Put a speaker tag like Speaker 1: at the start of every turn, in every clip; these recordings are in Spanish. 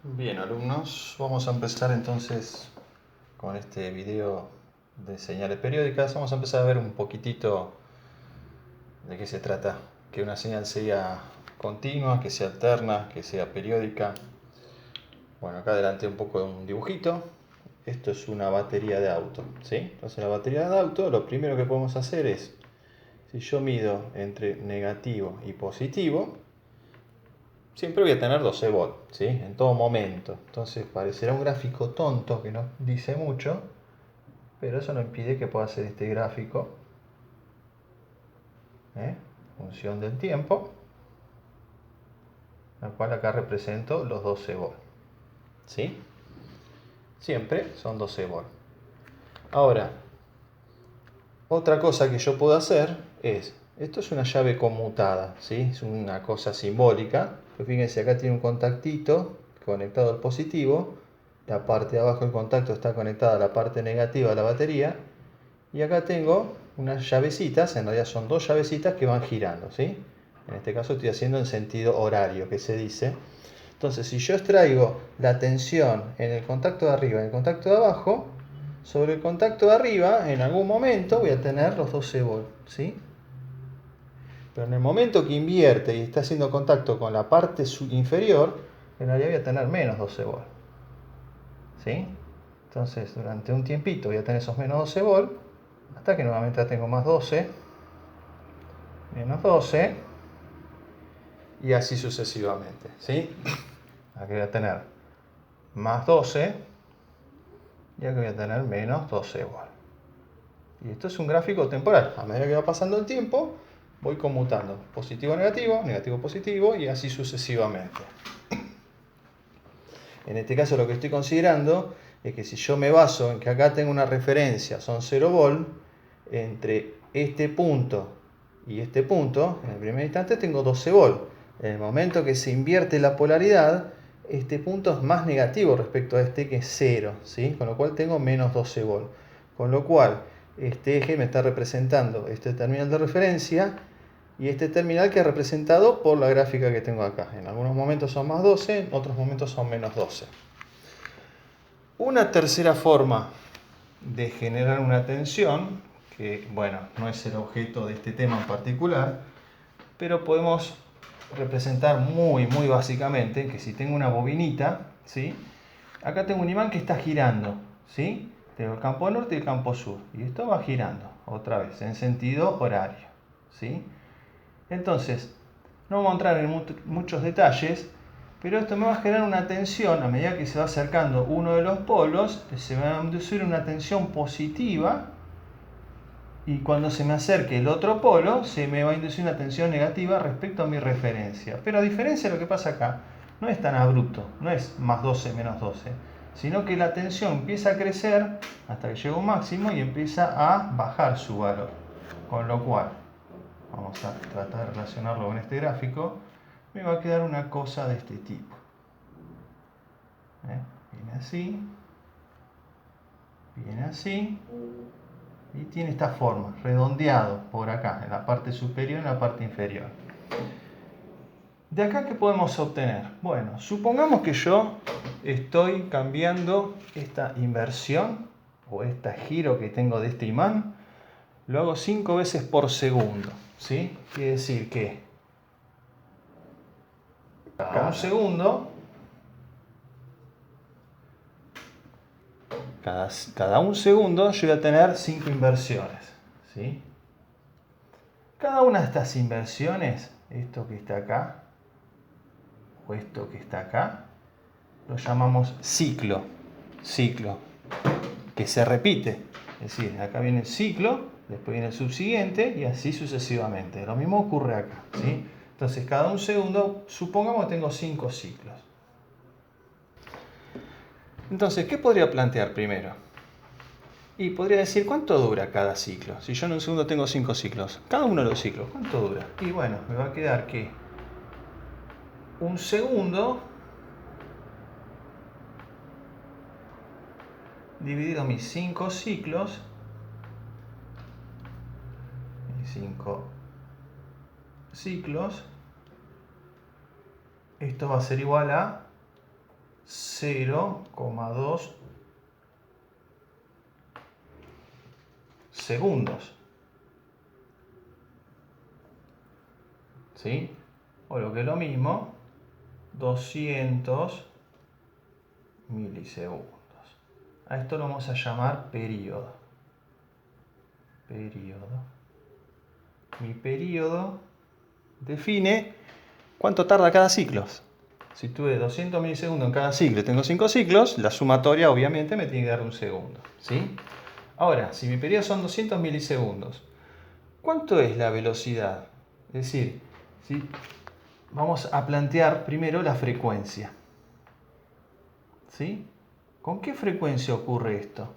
Speaker 1: Bien, alumnos, vamos a empezar entonces con este video de señales periódicas. Vamos a empezar a ver un poquitito de qué se trata. Que una señal sea continua, que sea alterna, que sea periódica. Bueno, acá adelante un poco de un dibujito. Esto es una batería de auto, ¿sí? Entonces la batería de auto, lo primero que podemos hacer es, si yo mido entre negativo y positivo, siempre voy a tener 12 volts, ¿sí? En todo momento. Entonces parecerá un gráfico tonto que no dice mucho, pero eso no impide que pueda hacer este gráfico, función del tiempo, la cual acá represento los 12 volts, ¿sí? Siempre son 12 volts. Ahora, otra cosa que yo puedo hacer es, esto es una llave conmutada, ¿sí? Es una cosa simbólica. Pues fíjense, acá tiene un contactito conectado al positivo. La parte de abajo del contacto está conectada a la parte negativa de la batería. Y acá tengo unas llavecitas, en realidad son dos llavecitas que van girando, ¿sí? En este caso estoy haciendo en sentido horario, que se dice. Entonces, si yo extraigo la tensión en el contacto de arriba y en el contacto de abajo, sobre el contacto de arriba, en algún momento voy a tener los 12 volts, ¿sí? Pero en el momento que invierte y está haciendo contacto con la parte inferior, en realidad voy a tener menos 12 volts, ¿sí? Entonces, durante un tiempito voy a tener esos menos 12 volts, hasta que nuevamente tengo más 12, menos 12, y así sucesivamente, ¿sí? Aquí voy a tener más 12, y aquí voy a tener menos 12 volts. Y esto es un gráfico temporal. A medida que va pasando el tiempo, voy conmutando positivo, negativo, positivo, y así sucesivamente. En este caso lo que estoy considerando es que si yo me baso en que acá tengo una referencia, son 0 volt, entre este punto y este punto, en el primer instante tengo 12 volt. En el momento que se invierte la polaridad, este punto es más negativo respecto a este que es 0, ¿sí? Con lo cual tengo menos 12 volt. Con lo cual, este eje me está representando este terminal de referencia y este terminal que es representado por la gráfica que tengo acá. En algunos momentos son más 12, en otros momentos son menos 12. Una tercera forma de generar una tensión, que bueno, no es el objeto de este tema en particular, pero podemos representar muy básicamente que si tengo una bobinita, ¿sí? Acá tengo un imán que está girando, ¿sí? Tengo el campo norte y el campo sur, y esto va girando otra vez en sentido horario, ¿sí? Entonces, no vamos a entrar en muchos detalles, pero esto me va a generar una tensión a medida que se va acercando uno de los polos, se va a inducir una tensión positiva, y cuando se me acerque el otro polo, se me va a inducir una tensión negativa respecto a mi referencia. Pero a diferencia de lo que pasa acá, no es tan abrupto, no es más 12 menos 12, sino que la tensión empieza a crecer hasta que llega a un máximo y empieza a bajar su valor. Con lo cual, vamos a tratar de relacionarlo con este gráfico, me va a quedar una cosa de este tipo. Viene así, viene así, y tiene esta forma, redondeado por acá, en la parte superior y en la parte inferior. ¿De acá qué podemos obtener? Bueno, supongamos que yo estoy cambiando esta inversión o este giro que tengo de este imán, lo hago 5 veces por segundo, ¿sí? Quiere decir que cada un segundo, cada un segundo yo voy a tener 5 inversiones, ¿sí? Cada una de estas inversiones, esto que está acá, o esto que está acá, lo llamamos ciclo, que se repite. Es decir, acá viene el ciclo, después viene el subsiguiente y así sucesivamente. Lo mismo ocurre acá, ¿sí? Entonces, cada un segundo, supongamos que tengo 5 ciclos. Entonces, ¿qué podría plantear primero? Y podría decir, ¿cuánto dura cada ciclo? Si yo en un segundo tengo 5 ciclos, cada uno de los ciclos, ¿cuánto dura? Y bueno, me va a quedar que un segundo dividido mis 5 ciclos, esto va a ser igual a 0,2 segundos. ¿Sí? O lo que es lo mismo, 200 milisegundos. A esto lo vamos a llamar periodo. Mi periodo define cuánto tarda cada ciclo. Si tuve 200 milisegundos en cada ciclo y tengo 5 ciclos, la sumatoria obviamente me tiene que dar un segundo. ¿Sí? Ahora, si mi periodo son 200 milisegundos, ¿cuánto es la velocidad? Es decir, ¿sí? Vamos a plantear primero la frecuencia. ¿Sí? ¿Con qué frecuencia ocurre esto?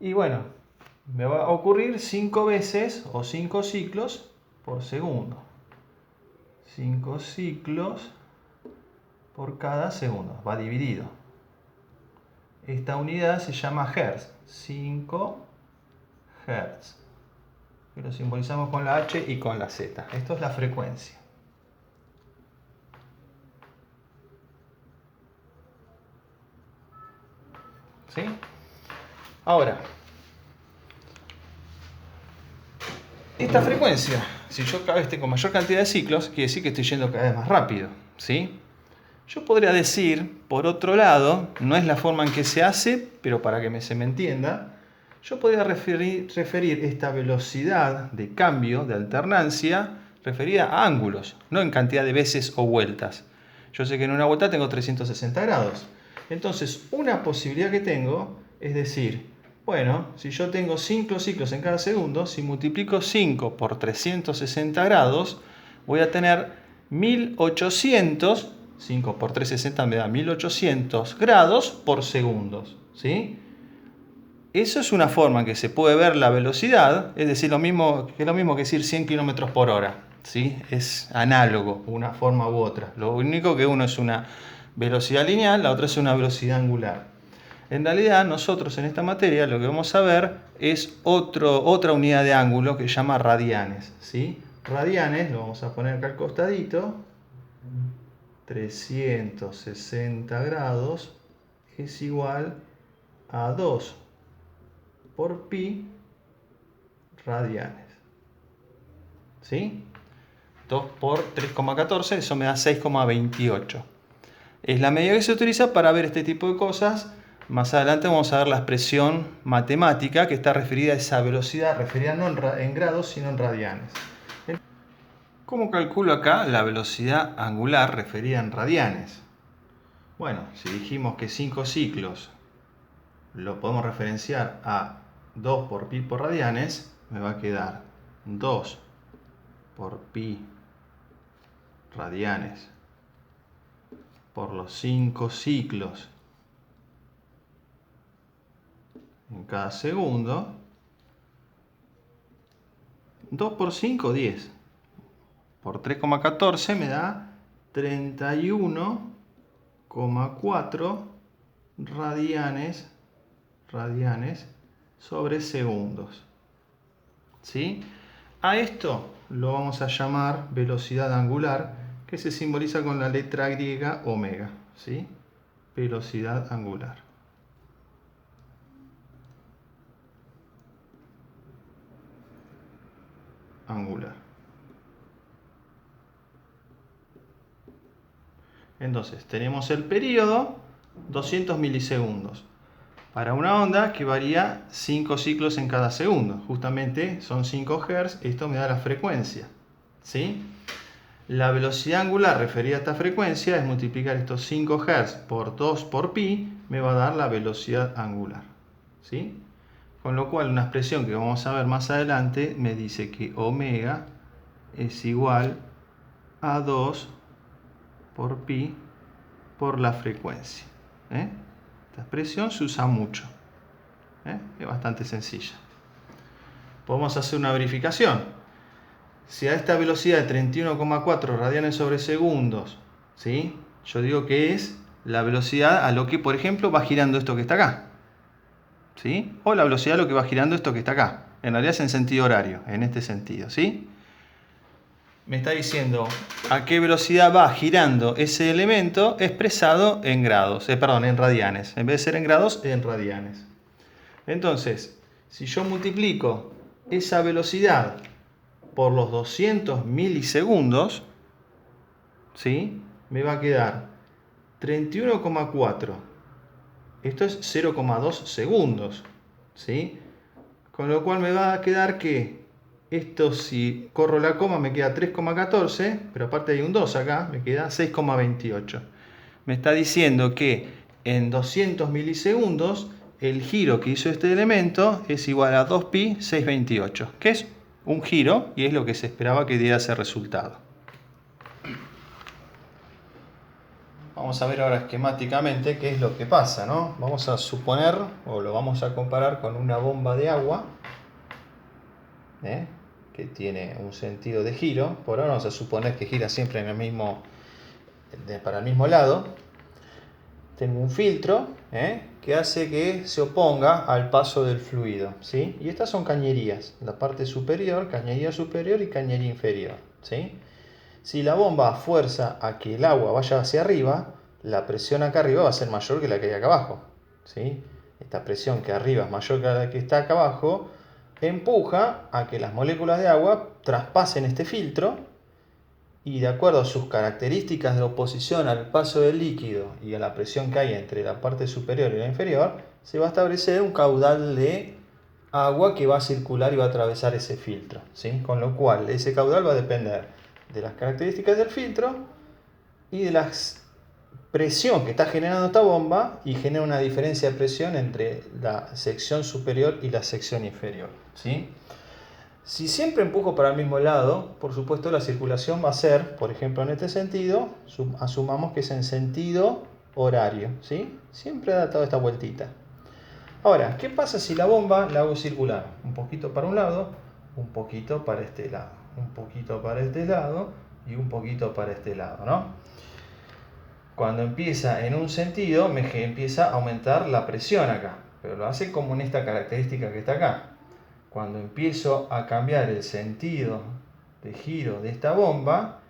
Speaker 1: Y bueno, me va a ocurrir 5 veces o 5 ciclos por segundo. 5 ciclos por cada segundo, va dividido. Esta unidad se llama Hertz, 5 Hertz. Y lo simbolizamos con la H y con la Z. Esto es la frecuencia. ¿Sí? Ahora, esta frecuencia, si yo cada vez tengo mayor cantidad de ciclos, quiere decir que estoy yendo cada vez más rápido. ¿Sí? Yo podría decir, por otro lado, no es la forma en que se hace, pero para que se me entienda, yo podría referir esta velocidad de cambio, de alternancia, referida a ángulos, no en cantidad de veces o vueltas. Yo sé que en una vuelta tengo 360 grados. Entonces, una posibilidad que tengo es decir, bueno, si yo tengo 5 ciclos en cada segundo, si multiplico 5 por 360 grados, voy a tener 1800, 5 por 360 me da 1800 grados por segundo. ¿Sí? Eso es una forma en que se puede ver la velocidad, es decir, lo mismo que decir 100 km por hora. ¿Sí? Es análogo, una forma u otra. Lo único que uno es una velocidad lineal, la otra es una velocidad angular. En realidad, nosotros en esta materia lo que vamos a ver es otra unidad de ángulo que se llama radianes. ¿Sí? Radianes, lo vamos a poner acá al costadito. 360 grados es igual a 2 por pi radianes. ¿Sí? 2 por 3,14, eso me da 6,28. Es la medida que se utiliza para ver este tipo de cosas. Más adelante vamos a ver la expresión matemática que está referida a esa velocidad, referida no en grados, sino en radianes. ¿Cómo calculo acá la velocidad angular referida en radianes? Bueno, si dijimos que 5 ciclos lo podemos referenciar a 2 por pi por radianes, me va a quedar 2 por pi radianes por los 5 ciclos en cada segundo. 2 por 5, 10. Por 3,14 me da 31,4 radianes sobre segundos. ¿Sí? A esto lo vamos a llamar velocidad angular, que se simboliza con la letra griega omega. ¿Sí? Velocidad angular. Entonces, tenemos el periodo 200 milisegundos. Para una onda que varía 5 ciclos en cada segundo. Justamente son 5 Hz, esto me da la frecuencia. ¿Sí? La velocidad angular referida a esta frecuencia es multiplicar estos 5 Hz por 2 por pi, me va a dar la velocidad angular. ¿Sí? Con lo cual, una expresión que vamos a ver más adelante me dice que omega es igual a 2 por pi por la frecuencia. Esta expresión se usa mucho. Es bastante sencilla. Podemos hacer una verificación. Si a esta velocidad de 31,4 radianes sobre segundos, ¿sí? Yo digo que es la velocidad a lo que, por ejemplo, va girando esto que está acá. ¿Sí? O la velocidad a lo que va girando esto que está acá. En realidad es en sentido horario, en este sentido. ¿Sí? me está diciendo a qué velocidad va girando ese elemento expresado en grados, perdón, en radianes. En vez de ser en grados, en radianes. Entonces, si yo multiplico esa velocidad por los 200 milisegundos, ¿sí? Me va a quedar 31,4. Esto es 0,2 segundos, ¿sí? Con lo cual me va a quedar que esto, si corro la coma, me queda 3,14, pero aparte hay un 2 acá, me queda 6,28. Me está diciendo que en 200 milisegundos el giro que hizo este elemento es igual a 2pi 628, que es un giro y es lo que se esperaba que diera ese resultado. Vamos a ver ahora esquemáticamente qué es lo que pasa, ¿no? Vamos a suponer, o lo vamos a comparar con una bomba de agua, que tiene un sentido de giro. Por ahora vamos a suponer que gira siempre en el mismo, para el mismo lado. Tengo un filtro que hace que se oponga al paso del fluido, ¿sí? Y estas son cañerías, la parte superior, cañería superior y cañería inferior, ¿sí? Si la bomba fuerza a que el agua vaya hacia arriba, la presión acá arriba va a ser mayor que la que hay acá abajo, ¿sí? Esta presión que arriba es mayor que la que está acá abajo, empuja a que las moléculas de agua traspasen este filtro y, de acuerdo a sus características de oposición al paso del líquido y a la presión que hay entre la parte superior y la inferior, se va a establecer un caudal de agua que va a circular y va a atravesar ese filtro, ¿sí? Con lo cual ese caudal va a depender de las características del filtro y de la presión que está generando esta bomba, y genera una diferencia de presión entre la sección superior y la sección inferior, ¿sí? Si siempre empujo para el mismo lado, por supuesto la circulación va a ser, por ejemplo en este sentido, asumamos que es en sentido horario, ¿sí? Siempre da toda esta vueltita. Ahora, ¿qué pasa si la bomba la hago circular? Un poquito para un lado, un poquito para este lado, un poquito para este lado y un poquito para este lado, ¿no? Cuando empieza en un sentido, me empieza a aumentar la presión acá, pero lo hace como en esta característica que está acá. Cuando empiezo a cambiar el sentido de giro de esta bomba,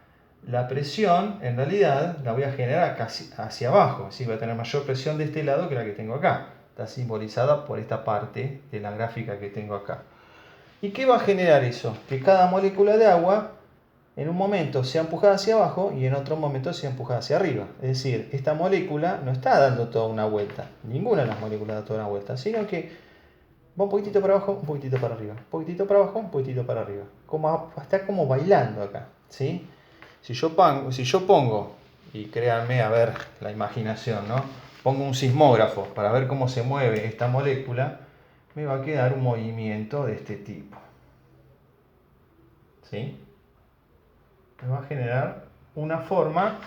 Speaker 1: la presión en realidad la voy a generar casi hacia abajo, es decir, voy a tener mayor presión de este lado que la que tengo acá. Está simbolizada por esta parte de la gráfica que tengo acá. ¿Y qué va a generar eso? Que cada molécula de agua en un momento sea empujada hacia abajo y en otro momento sea empujada hacia arriba. Es decir, esta molécula no está dando toda una vuelta, ninguna de las moléculas da toda una vuelta, sino que va un poquitito para abajo, un poquitito para arriba, un poquitito para abajo, un poquitito para arriba. Está como bailando acá, ¿sí? Si yo pongo, y créanme, a ver la imaginación, ¿no? Pongo un sismógrafo para ver cómo se mueve esta molécula, me va a quedar un movimiento de este tipo, ¿sí? Me va a generar una forma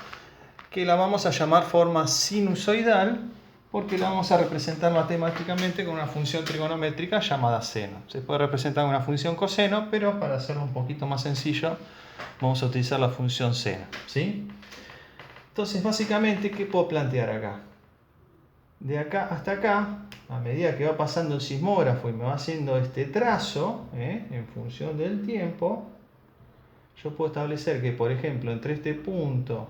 Speaker 1: que la vamos a llamar forma sinusoidal, porque la vamos a representar matemáticamente con una función trigonométrica llamada seno. Se puede representar con una función coseno, pero para hacerlo un poquito más sencillo vamos a utilizar la función seno, ¿sí? Entonces, básicamente, ¿qué puedo plantear acá? De acá hasta acá, a medida que va pasando el sismógrafo y me va haciendo este trazo, en función del tiempo, yo puedo establecer que, por ejemplo, entre este punto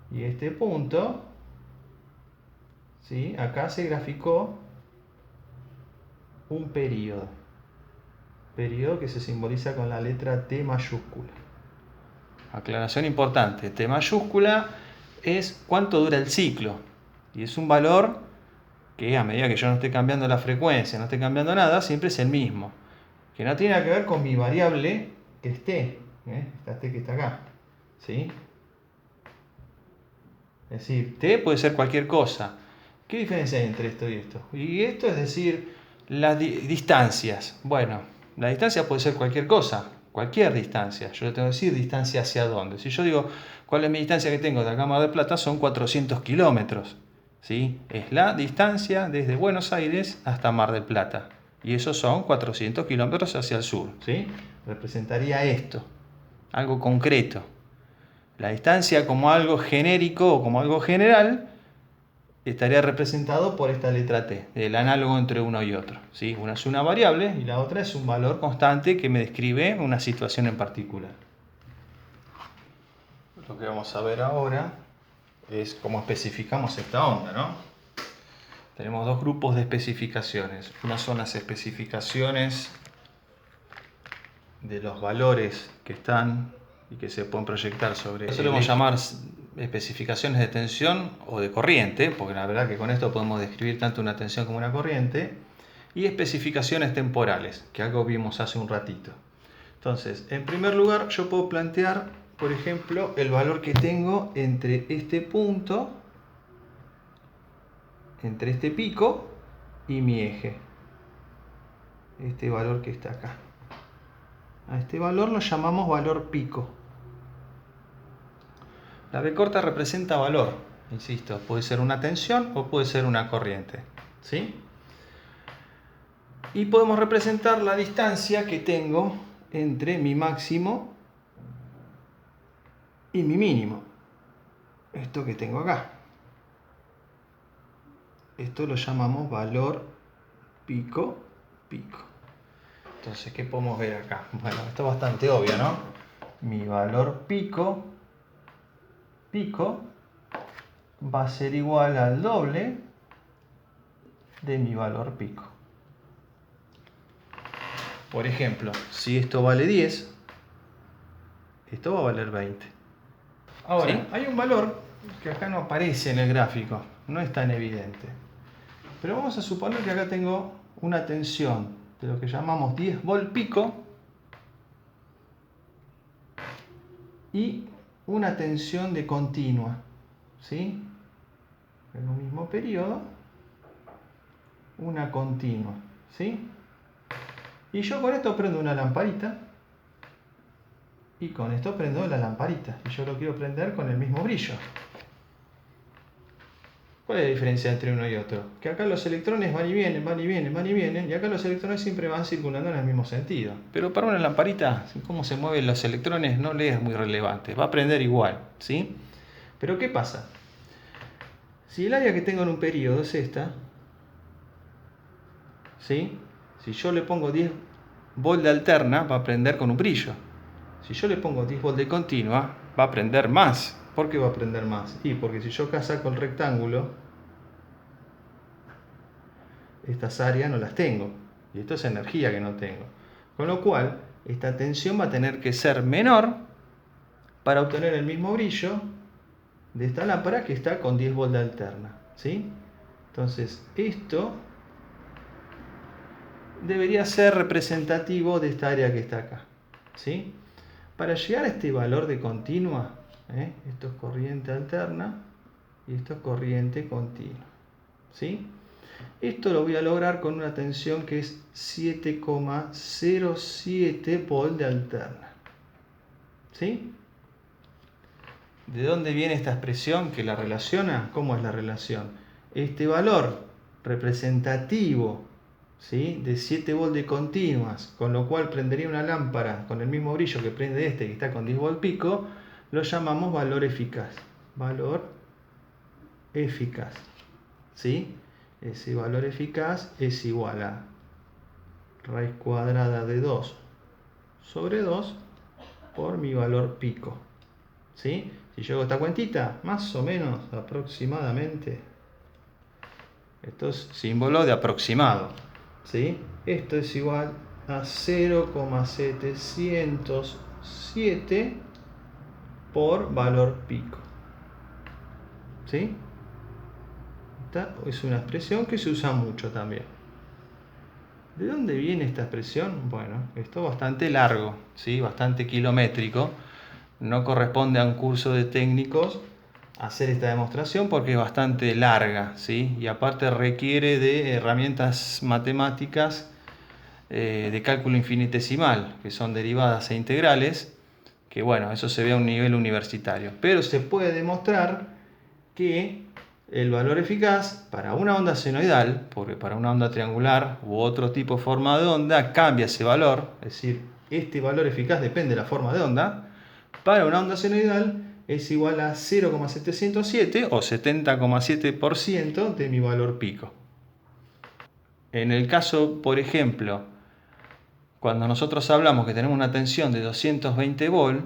Speaker 1: y este punto, ¿sí? Acá se graficó un periodo. Periodo que se simboliza con la letra T mayúscula. Aclaración importante, T mayúscula es cuánto dura el ciclo. Y es un valor que, a medida que yo no esté cambiando la frecuencia, no esté cambiando nada, siempre es el mismo. Que no tiene nada que ver con mi variable que es T. Esta T que está acá, ¿sí? Es decir, T puede ser cualquier cosa. ¿Qué diferencia hay entre esto y esto? Y esto es decir, las distancias. Bueno, la distancia puede ser cualquier cosa, cualquier distancia. Yo le tengo que decir distancia hacia dónde. Si yo digo, ¿cuál es mi distancia que tengo de acá a Mar del Plata? Son 400 kilómetros, ¿sí? Es la distancia desde Buenos Aires hasta Mar del Plata. Y esos son 400 kilómetros hacia el sur, ¿sí? Representaría esto, algo concreto. La distancia como algo genérico o como algo general estaría representado por esta letra T, el análogo entre uno y otro, ¿sí? Una es una variable y la otra es un valor constante que me describe una situación en particular. lo que vamos a ver ahora es cómo especificamos esta onda, ¿no? Tenemos dos grupos de especificaciones. Una son las especificaciones de los valores que están y que se pueden proyectar sobre eso. Podemos llamar especificaciones de tensión o de corriente, porque la verdad que con esto podemos describir tanto una tensión como una corriente, y especificaciones temporales, que algo vimos hace un ratito. Entonces, en primer lugar, yo puedo plantear, por ejemplo, el valor que tengo entre este punto, entre este pico y mi eje. Este valor que está acá. A este valor lo llamamos valor pico. La B corta representa valor, insisto, puede ser una tensión o puede ser una corriente, ¿sí? Y podemos representar la distancia que tengo entre mi máximo y mi mínimo. Esto que tengo acá. Esto lo llamamos valor pico, pico. Entonces, ¿qué podemos ver acá? Bueno, esto es bastante obvio, ¿no? Mi valor pico, pico, va a ser igual al doble de mi valor pico. Por ejemplo, si esto vale 10, esto va a valer 20. Ahora, ¿sí? Hay un valor que acá no aparece en el gráfico, no es tan evidente. Pero vamos a suponer que acá tengo una tensión de lo que llamamos 10 volt pico y una tensión de continua, ¿sí? En un mismo periodo, una continua, ¿sí? Y yo con esto prendo una lamparita y con esto prendo la lamparita y yo lo quiero prender con el mismo brillo. ¿Cuál es la diferencia entre uno y otro? Que acá los electrones van y vienen, van y vienen, van y vienen, y acá los electrones siempre van circulando en el mismo sentido. Pero para una lamparita, cómo se mueven los electrones no le es muy relevante, va a prender igual, ¿sí? Pero ¿qué pasa? Si el área que tengo en un periodo es esta, ¿sí? Si yo le pongo 10 volt de alterna, va a prender con un brillo. Si yo le pongo 10 volt de continua, va a prender más. ¿Por qué va a prender más? Y porque si yo acá saco el rectángulo, estas áreas no las tengo. Y esto es energía que no tengo. Con lo cual, esta tensión va a tener que ser menor para obtener el mismo brillo de esta lámpara que está con 10 volt de alterna, ¿sí? Entonces, esto debería ser representativo de esta área que está acá, ¿sí? Para llegar a este valor de continua, esto es corriente alterna y esto es corriente continua, ¿sí? Esto lo voy a lograr con una tensión que es 7,07 volt de alterna, ¿sí? ¿De dónde viene esta expresión que la relaciona? ¿Cómo es la relación? Este valor representativo, ¿sí?, de 7 volt de continuas, con lo cual prendería una lámpara con el mismo brillo que prende este que está con 10 volt pico, lo llamamos valor eficaz. Valor eficaz, ¿sí? Ese valor eficaz es igual a raíz cuadrada de 2 sobre 2 por mi valor pico, ¿sí? Si yo hago esta cuentita, más o menos aproximadamente, esto es símbolo de aproximado, ¿sí? Esto es igual a 0,707 por valor pico, ¿sí? Esta es una expresión que se usa mucho también. ¿De dónde viene esta expresión? Bueno, esto es bastante largo, ¿sí? Bastante kilométrico. No corresponde a un curso de técnicos hacer esta demostración porque es bastante larga, ¿sí? Y aparte requiere de herramientas matemáticas de cálculo infinitesimal, que son derivadas e integrales, que bueno, eso se ve a un nivel universitario. Pero se puede demostrar que el valor eficaz para una onda senoidal, porque para una onda triangular u otro tipo de forma de onda cambia ese valor, es decir, este valor eficaz depende de la forma de onda, para una onda senoidal es igual a 0,707 o 70,7% de mi valor pico. En el caso, por ejemplo, cuando nosotros hablamos que tenemos una tensión de 220 volt,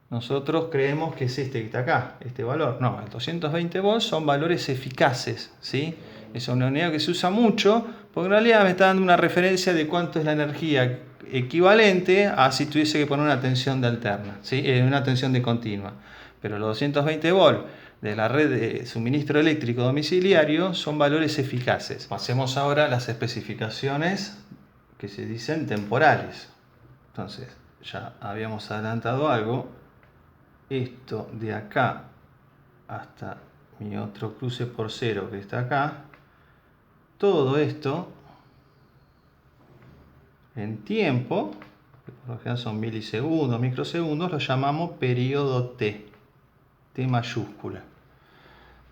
Speaker 1: nosotros creemos que es este que está acá, este valor. No, el 220 volts son valores eficaces, ¿sí? Es una unidad que se usa mucho, porque en realidad me está dando una referencia de cuánto es la energía equivalente a si tuviese que poner una tensión de alterna, ¿sí? Una tensión de continua. Pero los 220 volts de la red de suministro eléctrico domiciliario son valores eficaces. Pasemos ahora a las especificaciones que se dicen temporales. Entonces, ya habíamos adelantado algo. Esto de acá hasta mi otro cruce por cero que está acá, todo esto en tiempo, que por lo general son milisegundos, microsegundos, lo llamamos periodo T, T mayúscula.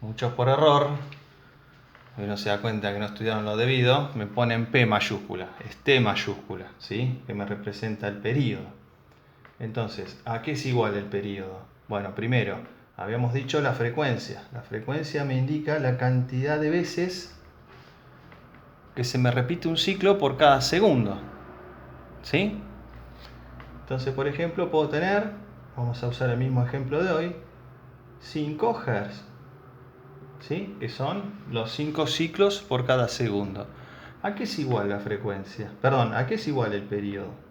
Speaker 1: Muchos por error, uno se da cuenta que no estudiaron lo debido, me ponen P mayúscula, es T mayúscula, ¿sí? Que me representa el periodo. Entonces, ¿a qué es igual el periodo? Bueno, primero, habíamos dicho la frecuencia. La frecuencia me indica la cantidad de veces que se me repite un ciclo por cada segundo. ¿Sí? Entonces, por ejemplo, puedo tener, vamos a usar el mismo ejemplo de hoy, 5 Hz. ¿Sí? Que son los 5 ciclos por cada segundo. ¿A qué es igual la frecuencia? Perdón, ¿a qué es igual el periodo?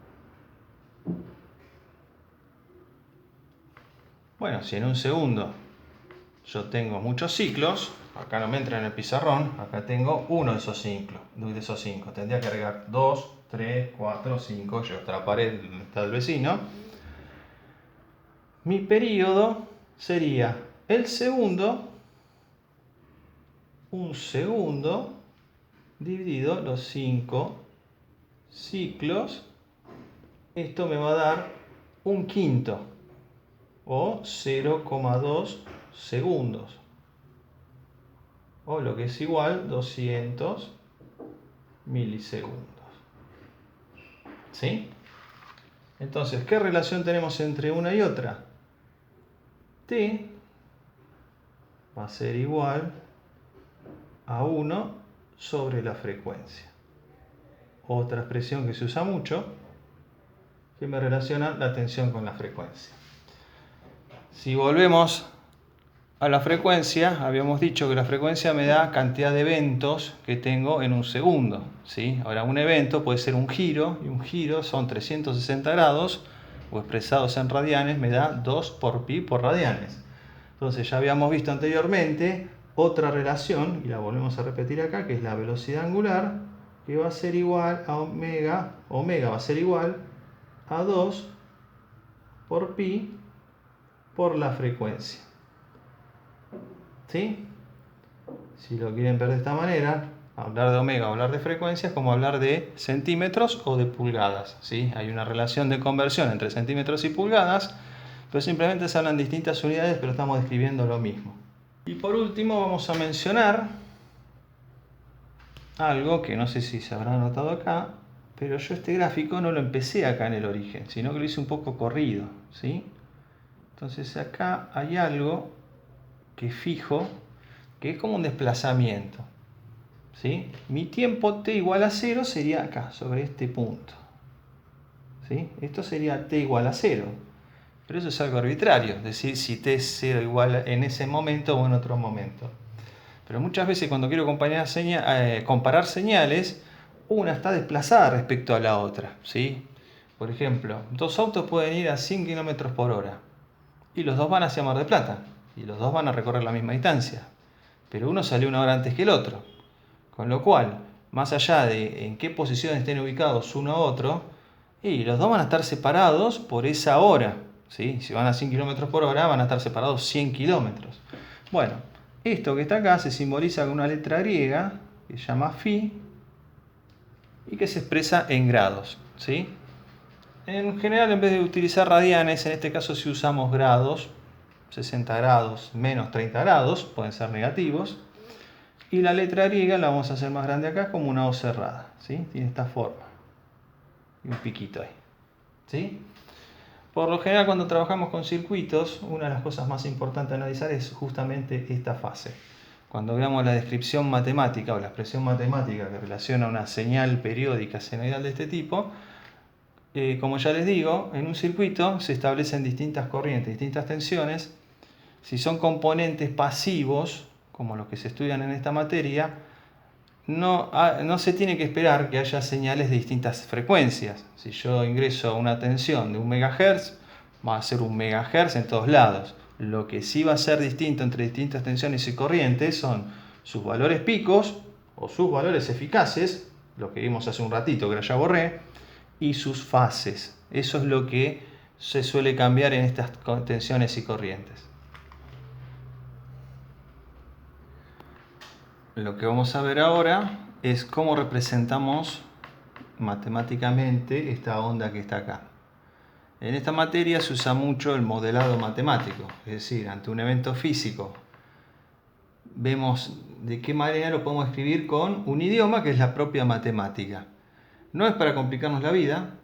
Speaker 1: Bueno, si en un segundo yo tengo muchos ciclos, acá no me entra en el pizarrón, acá tengo uno de esos ciclos, tendría que agregar 2, 3, 4, 5, yo hasta la pared está el vecino. Mi periodo sería el segundo, un segundo dividido los 5 ciclos, esto me va a dar un quinto o 0,2 segundos, o lo que es igual 200 milisegundos. ¿Sí? Entonces, ¿qué relación tenemos entre una y otra? T va a ser igual a 1 sobre la frecuencia. Otra expresión que se usa mucho, que me relaciona la tensión con la frecuencia. Si volvemos a la frecuencia, habíamos dicho que la frecuencia me da cantidad de eventos que tengo en un segundo, ¿sí? Ahora, un evento puede ser un giro, y un giro son 360 grados, o expresados en radianes, me da 2 por pi por radianes. Entonces, ya habíamos visto anteriormente otra relación, y la volvemos a repetir acá, que es la velocidad angular, que va a ser igual a omega va a ser igual a 2 por pi por la frecuencia. ¿Sí? Si lo quieren ver de esta manera, hablar de omega o hablar de frecuencia es como hablar de centímetros o de pulgadas, ¿sí? Hay una relación de conversión entre centímetros y pulgadas, pero simplemente se hablan distintas unidades, pero estamos describiendo lo mismo. Y por último vamos a mencionar algo que no sé si se habrá notado acá, pero yo este gráfico no lo empecé acá en el origen, sino que lo hice un poco corrido, ¿sí? Entonces acá hay algo que fijo, que es como un desplazamiento, ¿sí? Mi tiempo t igual a 0 sería acá, sobre este punto, ¿sí? Esto sería t igual a 0, pero eso es algo arbitrario, es decir, si t es 0 igual en ese momento o en otro momento. Pero muchas veces cuando quiero comparar señales, una está desplazada respecto a la otra, ¿sí? Por ejemplo, dos autos pueden ir a 100 km por hora y los dos van hacia Mar del Plata y los dos van a recorrer la misma distancia, pero uno salió una hora antes que el otro. Con lo cual, más allá de en qué posición estén ubicados uno u otro, y los dos van a estar separados por esa hora, ¿sí? Si van a 100 km por hora, van a estar separados 100 kilómetros. Bueno, esto que está acá se simboliza con una letra griega que se llama phi y que se expresa en grados, ¿sí? En general, en vez de utilizar radianes, en este caso si usamos grados, 60 grados menos 30 grados, pueden ser negativos. Y la letra griega la vamos a hacer más grande acá como una O cerrada, ¿sí? Tiene esta forma. Y un piquito ahí, ¿sí? Por lo general, cuando trabajamos con circuitos, una de las cosas más importantes a analizar es justamente esta fase. Cuando veamos la descripción matemática o la expresión matemática que relaciona una señal periódica senoidal de este tipo, como ya les digo, en un circuito se establecen distintas corrientes, distintas tensiones. Si son componentes pasivos, como los que se estudian en esta materia, no se tiene que esperar que haya señales de distintas frecuencias. Si yo ingreso una tensión de 1 MHz, va a ser 1 MHz en todos lados. Lo que sí va a ser distinto entre distintas tensiones y corrientes son sus valores picos o sus valores eficaces, lo que vimos hace un ratito que ya borré, y sus fases. Eso es lo que se suele cambiar en estas tensiones y corrientes. Lo que vamos a ver ahora es cómo representamos matemáticamente esta onda que está acá. En esta materia se usa mucho el modelado matemático, es decir, ante un evento físico vemos de qué manera lo podemos escribir con un idioma que es la propia matemática. No es para complicarnos la vida,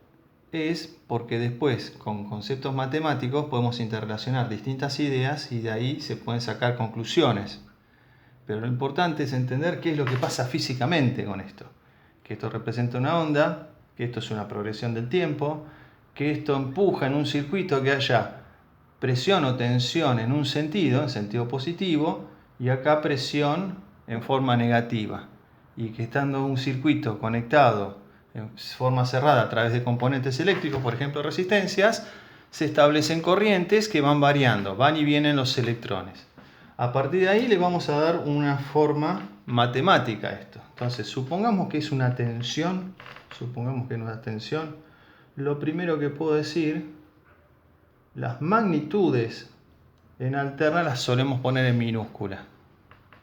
Speaker 1: es porque después con conceptos matemáticos podemos interrelacionar distintas ideas y de ahí se pueden sacar conclusiones. Pero lo importante es entender qué es lo que pasa físicamente con esto. Que esto representa una onda, que esto es una progresión del tiempo, que esto empuja en un circuito a que haya presión o tensión en un sentido, en sentido positivo, y acá presión en forma negativa. Y que estando un circuito conectado en forma cerrada a través de componentes eléctricos, por ejemplo resistencias, se establecen corrientes que van variando, van y vienen los electrones. A partir de ahí le vamos a dar una forma matemática a esto. Entonces, supongamos que es una tensión, lo primero que puedo decir, las magnitudes en alterna las solemos poner en minúscula.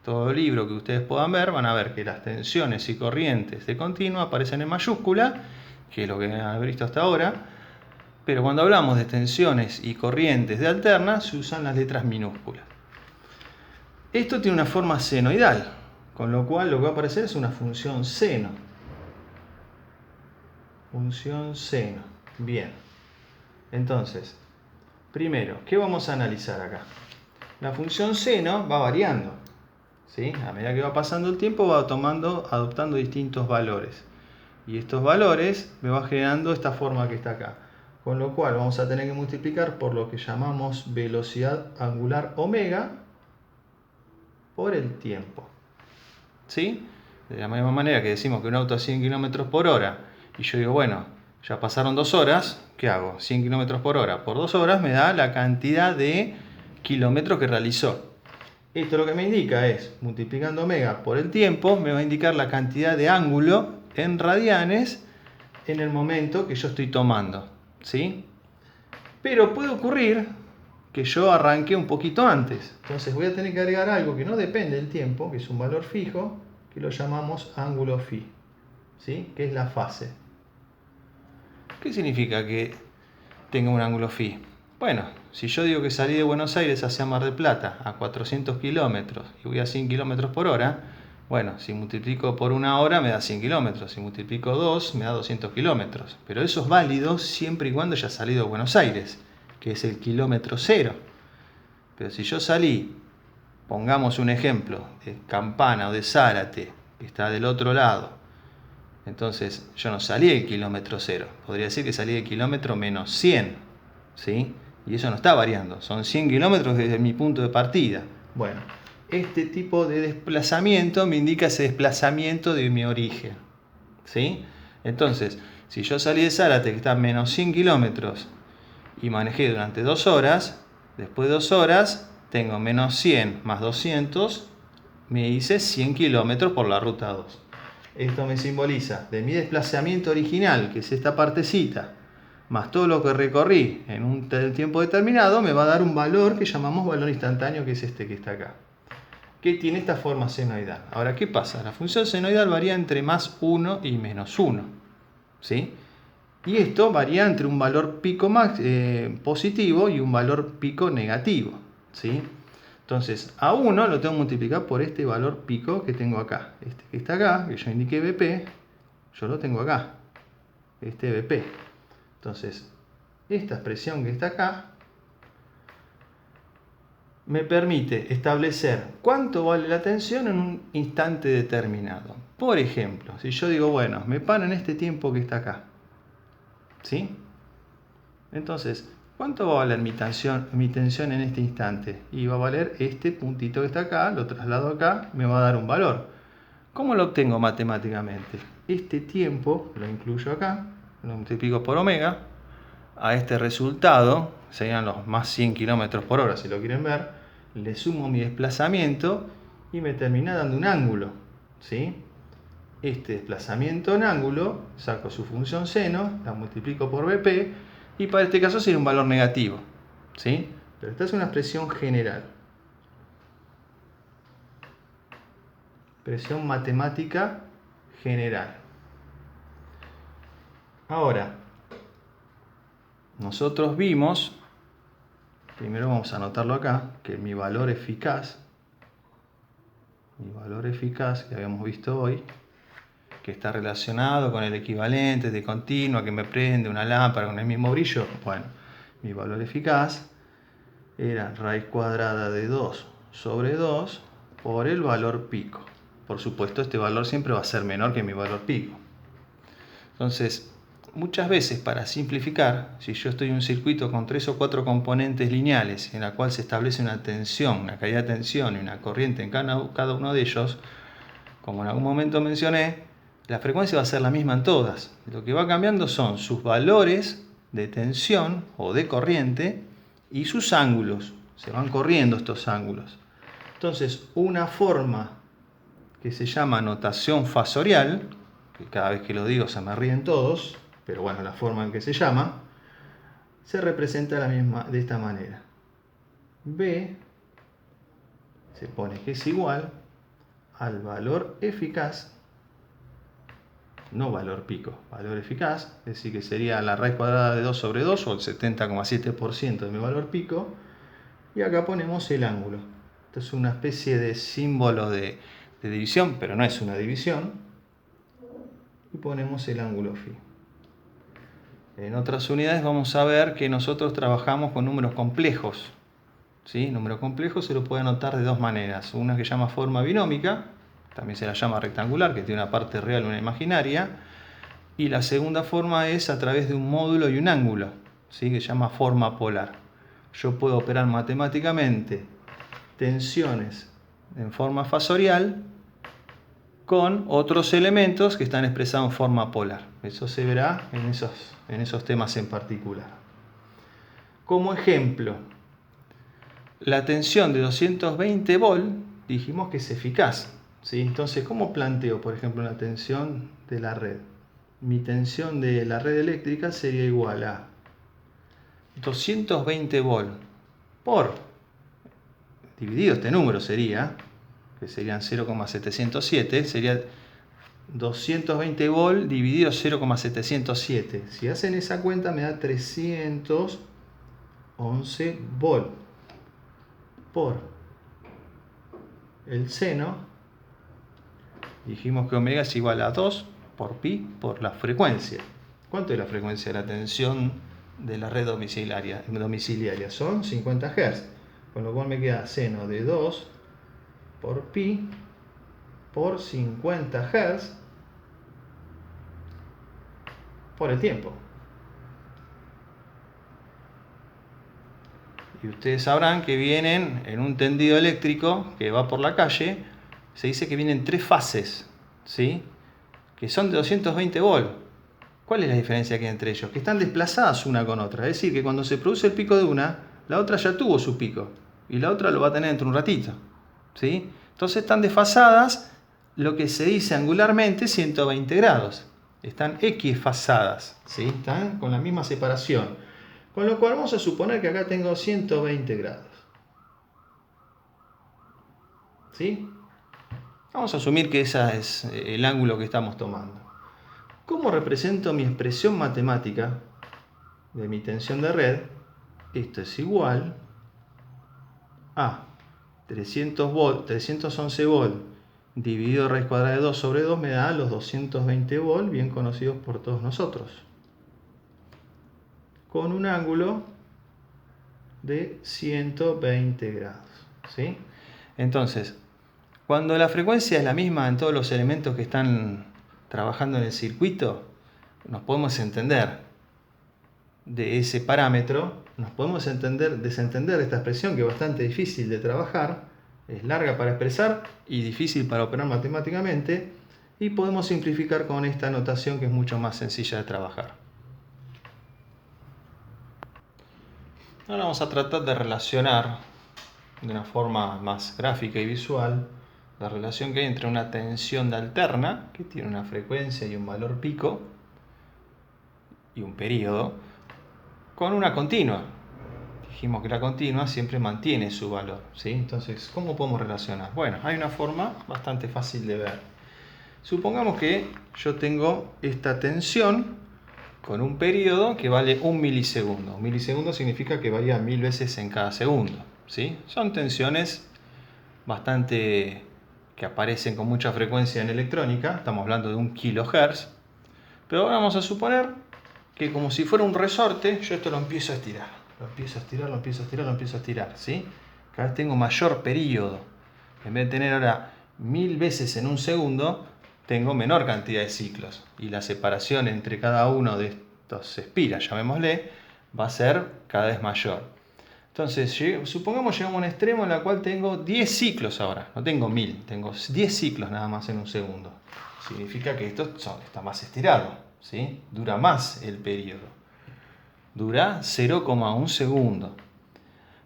Speaker 1: Todo libro que ustedes puedan ver, van a ver que las tensiones y corrientes de continua aparecen en mayúscula, que es lo que han visto hasta ahora, pero cuando hablamos de tensiones y corrientes de alterna, se usan las letras minúsculas. Esto tiene una forma senoidal, con lo cual lo que va a aparecer es una función seno. Función seno. Bien. Entonces, primero, ¿qué vamos a analizar acá? La función seno va variando, ¿sí? A medida que va pasando el tiempo va adoptando distintos valores. Y estos valores me van generando esta forma que está acá. Con lo cual vamos a tener que multiplicar por lo que llamamos velocidad angular omega por el tiempo. ¿Sí? De la misma manera que decimos que un auto a 100 km por hora y yo digo, bueno, ya pasaron 2 horas, ¿qué hago? 100 km por hora por 2 horas me da la cantidad de kilómetros que realizó. Esto lo que me indica es, multiplicando omega por el tiempo, me va a indicar la cantidad de ángulo en radianes en el momento que yo estoy tomando. ¿Sí? Pero puede ocurrir que yo arranqué un poquito antes. Entonces voy a tener que agregar algo que no depende del tiempo, que es un valor fijo, que lo llamamos ángulo phi, ¿sí? Que es la fase. ¿Qué significa que tenga un ángulo phi? Bueno, si yo digo que salí de Buenos Aires hacia Mar del Plata a 400 kilómetros y voy a 100 kilómetros por hora, bueno, si multiplico por 1 hora me da 100 kilómetros, si multiplico 2 me da 200 kilómetros. Pero eso es válido siempre y cuando haya salido de Buenos Aires, que es el kilómetro cero. Pero si yo salí, pongamos un ejemplo, de Campana o de Zárate, que está del otro lado, entonces yo no salí del kilómetro cero, podría decir que salí del kilómetro menos 100, ¿sí? Y eso no está variando, son 100 kilómetros desde mi punto de partida. Bueno, este tipo de desplazamiento me indica ese desplazamiento de mi origen, ¿sí? Entonces, si yo salí de Zárate, que está a menos 100 kilómetros, y manejé durante 2 horas, después de 2 horas tengo menos 100 más 200, me hice 100 kilómetros por la ruta 2. Esto me simboliza de mi desplazamiento original, que es esta partecita, más todo lo que recorrí en un tiempo determinado, me va a dar un valor que llamamos valor instantáneo, que es este que está acá, que tiene esta forma senoidal. Ahora, ¿qué pasa? La función senoidal varía entre más 1 y menos 1, ¿sí? Y esto varía entre un valor pico positivo y un valor pico negativo, ¿sí? Entonces, a 1 lo tengo que multiplicar por este valor pico que tengo acá. Este que está acá, que yo indiqué BP, yo lo tengo acá, este BP. Entonces, esta expresión que está acá me permite establecer cuánto vale la tensión en un instante determinado. Por ejemplo, si yo digo, bueno, me paro en este tiempo que está acá, ¿Sí? Entonces, ¿cuánto va a valer mi tensión en este instante? Y va a valer este puntito que está acá, lo traslado acá, me va a dar un valor. ¿Cómo lo obtengo matemáticamente? Este tiempo lo incluyo acá, lo multiplico por omega, a este resultado, serían los más 100 km por hora si lo quieren ver, le sumo mi desplazamiento y me termina dando un ángulo, ¿sí? Este desplazamiento en ángulo, saco su función seno, la multiplico por BP, y para este caso sería un valor negativo, ¿sí? Pero esta es una expresión general. Expresión matemática general. Ahora, nosotros vimos, primero vamos a anotarlo acá, que mi valor eficaz que habíamos visto hoy, que está relacionado con el equivalente de continua que me prende una lámpara con el mismo brillo, bueno, mi valor eficaz era raíz cuadrada de 2 sobre 2 por el valor pico. Por supuesto, este valor siempre va a ser menor que mi valor pico. Entonces, muchas veces para simplificar, si yo estoy en un circuito con 3 o 4 componentes lineales en la cual se establece una tensión, una caída de tensión y una corriente en cada uno de ellos, como en algún momento mencioné, la frecuencia va a ser la misma en todas. Lo que va cambiando son sus valores de tensión o de corriente y sus ángulos. Se van corriendo estos ángulos. Entonces, una forma que se llama notación fasorial, que cada vez que lo digo se me ríen todos, pero bueno, la forma en que se llama, se representa de esta manera. B se pone que es igual al valor eficaz, no valor pico, valor eficaz, es decir, que sería la raíz cuadrada de 2 sobre 2 o el 70,7% de mi valor pico, y acá ponemos el ángulo. Esto es una especie de símbolo de división, pero no es una división, y ponemos el ángulo phi. En otras unidades vamos a ver que nosotros trabajamos con números complejos, ¿sí? Número complejo se lo puede anotar de dos maneras, una que se llama forma binómica, también se la llama rectangular, que tiene una parte real y una imaginaria, y la segunda forma es a través de un módulo y un ángulo, ¿sí? Que se llama forma polar. Yo puedo operar matemáticamente tensiones en forma fasorial con otros elementos que están expresados en forma polar. Eso se verá en esos temas en particular. Como ejemplo, la tensión de 220 volt dijimos que es eficaz, ¿sí? Entonces, ¿cómo planteo, por ejemplo, la tensión de la red? Mi tensión de la red eléctrica sería igual a 220 volt por, dividido este número sería, que serían 0,707, sería 220 volt dividido 0,707. Si hacen esa cuenta me da 311 volt por el seno. Dijimos que omega es igual a 2 por pi por la frecuencia. ¿Cuánto es la frecuencia de la tensión de la red domiciliaria? Son 50 Hz, con lo cual me queda seno de 2 por pi por 50 Hz por el tiempo. Y ustedes sabrán que vienen en un tendido eléctrico que va por la calle, se dice que vienen tres fases, ¿sí? Que son de 220 volt. ¿Cuál es la diferencia que hay entre ellos? Que están desplazadas una con otra. Es decir, que cuando se produce el pico de una, la otra ya tuvo su pico. Y la otra lo va a tener dentro de un ratito, ¿sí? Entonces están desfasadas, lo que se dice angularmente 120 grados. Están equifasadas, ¿sí? Están con la misma separación. Con lo cual vamos a suponer que acá tengo 120 grados. ¿Sí? Vamos a asumir que ese es el ángulo que estamos tomando. ¿Cómo represento mi expresión matemática de mi tensión de red? Esto es igual a 311 volt dividido raíz cuadrada de 2 sobre 2 me da los 220 volt, bien conocidos por todos nosotros, con un ángulo de 120 grados, ¿sí? Entonces, cuando la frecuencia es la misma en todos los elementos que están trabajando en el circuito, nos podemos entender. de ese parámetro, nos podemos desentender de esta expresión que es bastante difícil de trabajar, es larga para expresar y difícil para operar matemáticamente, y podemos simplificar con esta notación que es mucho más sencilla de trabajar. Ahora vamos a tratar de relacionar de una forma más gráfica y visual la relación que hay entre una tensión de alterna, que tiene una frecuencia y un valor pico, y un periodo, con una continua. Dijimos que la continua siempre mantiene su valor, ¿sí? Entonces, ¿cómo podemos relacionar? Bueno, hay una forma bastante fácil de ver. Supongamos que yo tengo esta tensión con un periodo que vale 1 milisegundo. 1 milisegundo significa que varía 1000 veces en cada segundo, ¿sí? Son tensiones bastante que aparecen con mucha frecuencia en electrónica, estamos hablando de 1 kilohertz, pero ahora vamos a suponer que como si fuera un resorte, yo esto lo empiezo a estirar, lo empiezo a estirar, lo empiezo a estirar, lo empiezo a estirar, ¿sí? Cada vez tengo mayor periodo. En vez de tener ahora 1000 veces en un segundo, tengo menor cantidad de ciclos. Y la separación entre cada uno de estos espiras, llamémosle, va a ser cada vez mayor. Entonces, supongamos llegamos a un extremo en el cual tengo 10 ciclos ahora. No tengo 1000, tengo 10 ciclos nada más en un segundo. Significa que esto está más estirado, ¿sí? Dura más el periodo. Dura 0,1 segundo.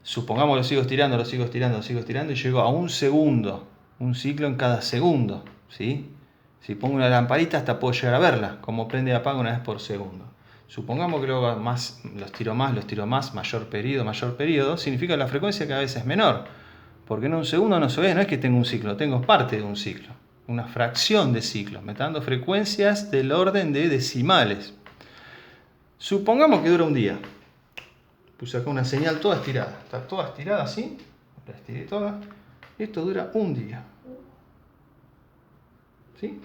Speaker 1: Supongamos lo sigo estirando, lo sigo estirando, lo sigo estirando y llego a 1 segundo. Un ciclo en cada segundo, ¿sí? Si pongo una lamparita hasta puedo llegar a verla, como prende y apaga una vez por segundo. Supongamos que luego los tiro más, mayor periodo, significa que la frecuencia cada vez es menor. Porque en un segundo no se ve, no es que tengo un ciclo, tengo parte de un ciclo. Una fracción de ciclos, me está dando frecuencias del orden de decimales. Supongamos que dura un día. Puse acá una señal toda estirada. Está toda estirada así. La estiré toda. Esto dura un día. ¿Sí?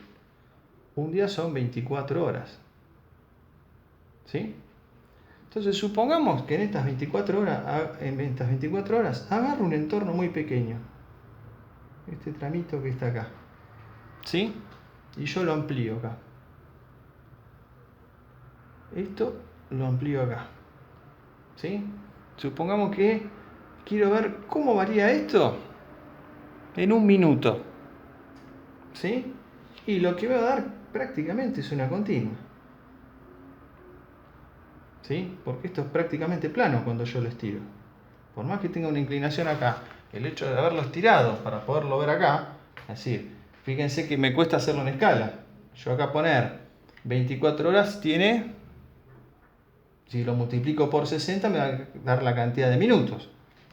Speaker 1: Un día son 24 horas. ¿Sí? Entonces supongamos que en estas 24 horas agarro un entorno muy pequeño. Este tramito que está acá. ¿Sí? Y yo lo amplío acá. Esto lo amplío acá. ¿Sí? Supongamos que quiero ver cómo varía esto en un minuto. ¿Sí? Y lo que va a dar prácticamente es una continua. ¿Sí? Porque esto es prácticamente plano cuando yo lo estiro. Por más que tenga una inclinación acá, el hecho de haberlo estirado para poderlo ver acá, es decir, fíjense que me cuesta hacerlo en escala. Yo acá poner 24 horas tiene, si lo multiplico por 60 me va a dar la cantidad de minutos.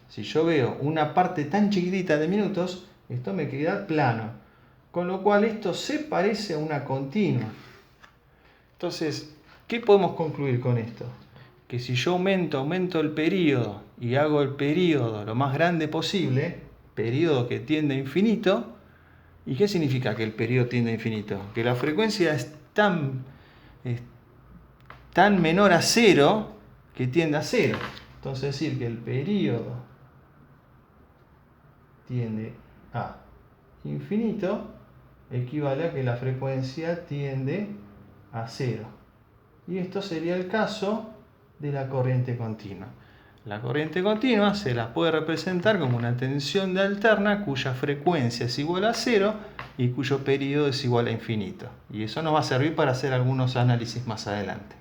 Speaker 1: Si yo veo una parte tan chiquitita de minutos, esto me queda plano. Con lo cual esto se parece a una continua. Entonces, ¿qué podemos concluir con esto? Que si yo aumento el periodo y hago el periodo lo más grande posible, periodo que tiende a infinito, ¿y qué significa que el periodo tiende a infinito? Que la frecuencia es tan menor a cero que tiende a cero. Entonces decir que el periodo tiende a infinito equivale a que la frecuencia tiende a cero. Y esto sería el caso de la corriente continua. La corriente continua se la puede representar como una tensión de alterna cuya frecuencia es igual a cero y cuyo periodo es igual a infinito. Y eso nos va a servir para hacer algunos análisis más adelante.